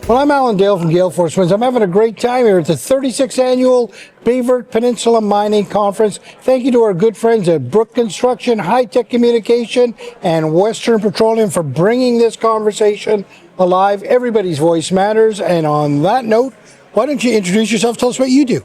Well, I'm Aalan Dale from Gale Force Wins. I'm having a great time here at the 36th Annual Baie Peninsula Mining Conference. Thank you to our good friends at Brook Construction, High Tech Communication, and Western Petroleum for bringing this conversation alive. Everybody's voice matters. And on that note, why don't you introduce yourself? Tell us what you do.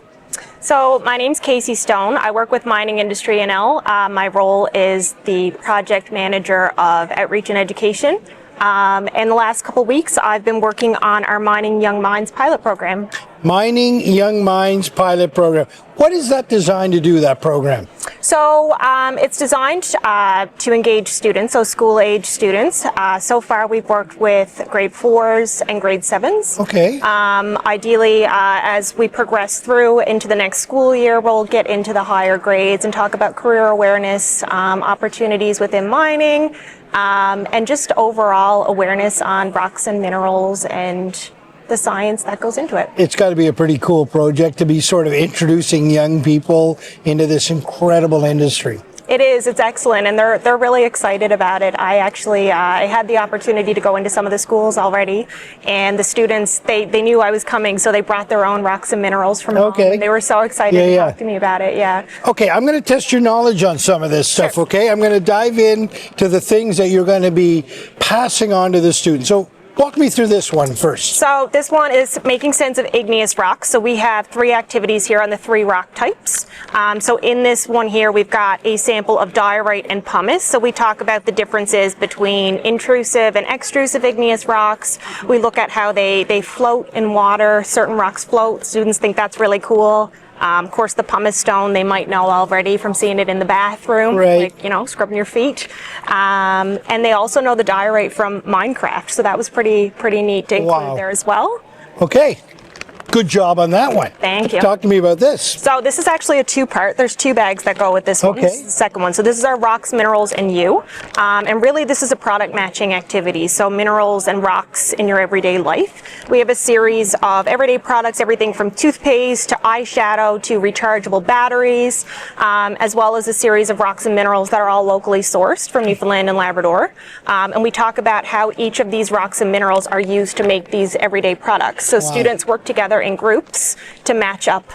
So my name's Kasey Stone. I work with Mining Industry NL. My role is the project manager of outreach and education. In the last couple of weeks, I've been working on our Mining Young Minds pilot program. Mining Young Minds pilot program. What is that designed to do, that program? So it's designed to engage students, so school-age students. So far, we've worked with grade 4s and grade 7s. Okay. Ideally, as we progress through into the next school year, we'll get into the higher grades and talk about career awareness, opportunities within mining, and just overall awareness on rocks and minerals and the science that goes into it. It's got to be a pretty cool project to be sort of introducing young people into this incredible industry. It is. It's excellent, and they're really excited about it. I actually I had the opportunity to go into some of the schools already, and the students they knew I was coming, so they brought their own rocks and minerals from home. And they were so excited to talk to me about it. Yeah. Okay, I'm going to test your knowledge on some of this stuff. Sure. Okay, I'm going to dive in to the things that you're going to be passing on to the students. So, walk me through this one first. So this one is making sense of igneous rocks. So we have 3 activities here on the 3 rock types. So in this one here, we've got a sample of diorite and pumice. So we talk about the differences between intrusive and extrusive igneous rocks. We look at how they float in water. Certain rocks float. Students think that's really cool. Of course, the pumice stone, they might know already from seeing it in the bathroom, like, you know, scrubbing your feet. And they also know the diorite from Minecraft, so that was pretty neat to include there as well. Okay. Good job on that one. Thank you. Talk to me about this. So this is actually a 2-part. There's 2 bags that go with this one. This is the second one. So this is our rocks, minerals, and you. And really this is a product matching activity. So minerals and rocks in your everyday life. We have a series of everyday products, everything from toothpaste to eyeshadow to rechargeable batteries, as well as a series of rocks and minerals that are all locally sourced from Newfoundland and Labrador. And we talk about how each of these rocks and minerals are used to make these everyday products. So students work together in groups to match up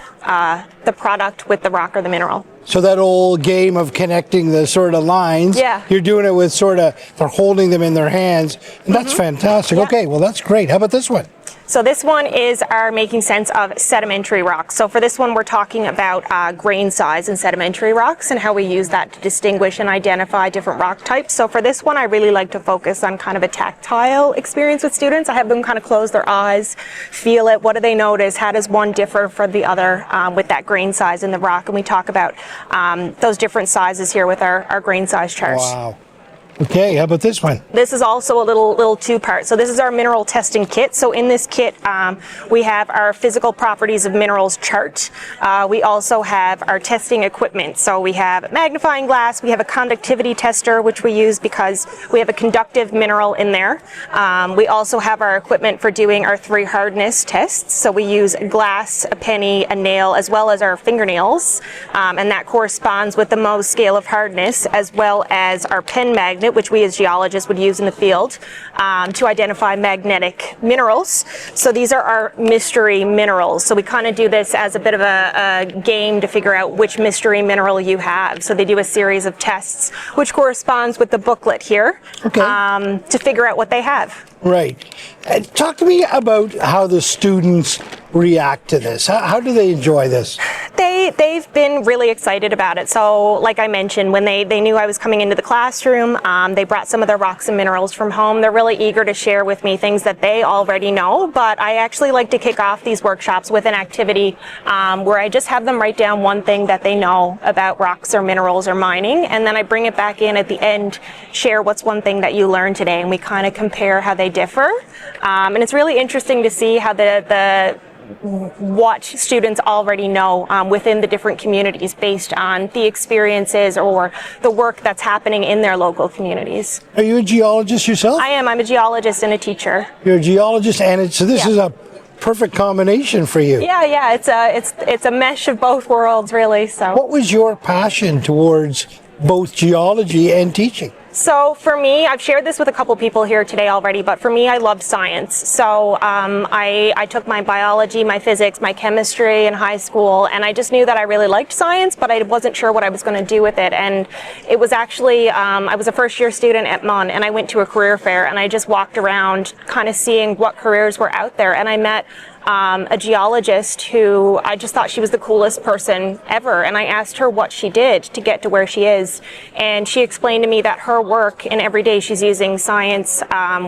the product with the rock or the mineral. So that old game of connecting the sort of lines, you're doing it with sort of, they're holding them in their hands, and that's fantastic. Okay, well that's great. How about this one? So this one is our making sense of sedimentary rocks. So for this one, we're talking about grain size in sedimentary rocks and how we use that to distinguish and identify different rock types. So for this one, I really like to focus on kind of a tactile experience with students. I have them kind of close their eyes, feel it. What do they notice? How does one differ from the other with that grain size in the rock? And we talk about those different sizes here with our grain size charts. Wow. Okay, how about this one? This is also a little 2-part. So this is our mineral testing kit. So in this kit, we have our physical properties of minerals chart. We also have our testing equipment. So we have magnifying glass. We have a conductivity tester, which we use because we have a conductive mineral in there. We also have our equipment for doing our 3 hardness tests. So we use glass, a penny, a nail, as well as our fingernails. And that corresponds with the Mohs scale of hardness, as well as our pen magnet, which we as geologists would use in the field to identify magnetic minerals. So these are our mystery minerals. So we kind of do this as a bit of a game to figure out which mystery mineral you have. So they do a series of tests, which corresponds with the booklet here to figure out what they have. Right. Talk to me about how the students react to this. How do they enjoy this? They've been really excited about it. So like I mentioned, when they knew I was coming into the classroom, they brought some of their rocks and minerals from home. They're really eager to share with me things that they already know, but I actually like to kick off these workshops with an activity where I just have them write down one thing that they know about rocks or minerals or mining, and then I bring it back in at the end, share what's one thing that you learned today, and we kind of compare how they differ. And it's really interesting to see how what students already know within the different communities based on the experiences or the work that's happening in their local communities. Are you a geologist yourself? I am. I'm a geologist and a teacher. You're a geologist, and so this is a perfect combination for you. Yeah. It's a mesh of both worlds, really. So. What was your passion towards both geology and teaching? So for me, I've shared this with a couple people here today already, but for me, I loved science. So I took my biology, my physics, my chemistry in high school, and I just knew that I really liked science, but I wasn't sure what I was going to do with it. And it was actually, I was a first-year student at MUN, and I went to a career fair, and I just walked around kind of seeing what careers were out there, and I met a geologist who I just thought she was the coolest person ever, and I asked her what she did to get to where she is, and she explained to me that her work, and every day she's using science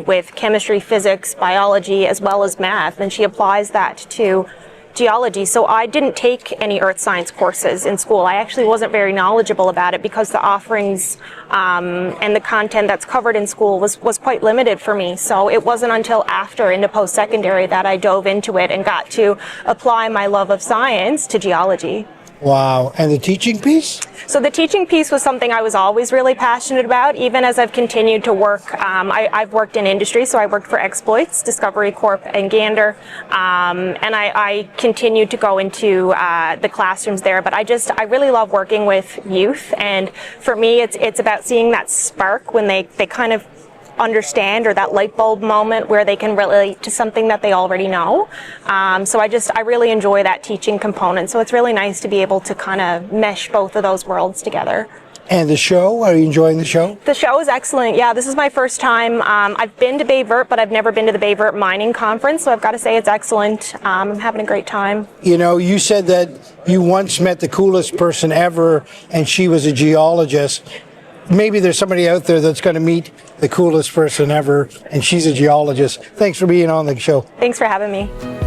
with chemistry, physics, biology, as well as math, and she applies that to geology. So I didn't take any earth science courses in school. I actually wasn't very knowledgeable about it because the offerings and the content that's covered in school was quite limited for me. So it wasn't until after into post-secondary that I dove into it and got to apply my love of science to geology. Wow. And the teaching piece? So the teaching piece was something I was always really passionate about, even as I've continued to work. I've worked in industry, so I worked for Exploits, Discovery Corp, and Gander, and I continued to go into the classrooms there. But I really love working with youth, and for me, it's about seeing that spark when they kind of understand, or that light bulb moment where they can relate to something that they already know. So I really enjoy that teaching component. So it's really nice to be able to kind of mesh both of those worlds together. And the show, are you enjoying the show? The show is excellent. Yeah, this is my first time. I've been to Baie Verte, but I've never been to the Baie Verte mining conference, so I've got to say it's excellent. I'm having a great time. You know, you said that you once met the coolest person ever, and she was a geologist. Maybe there's somebody out there that's going to meet the coolest person ever, and she's a geologist. Thanks for being on the show. Thanks for having me.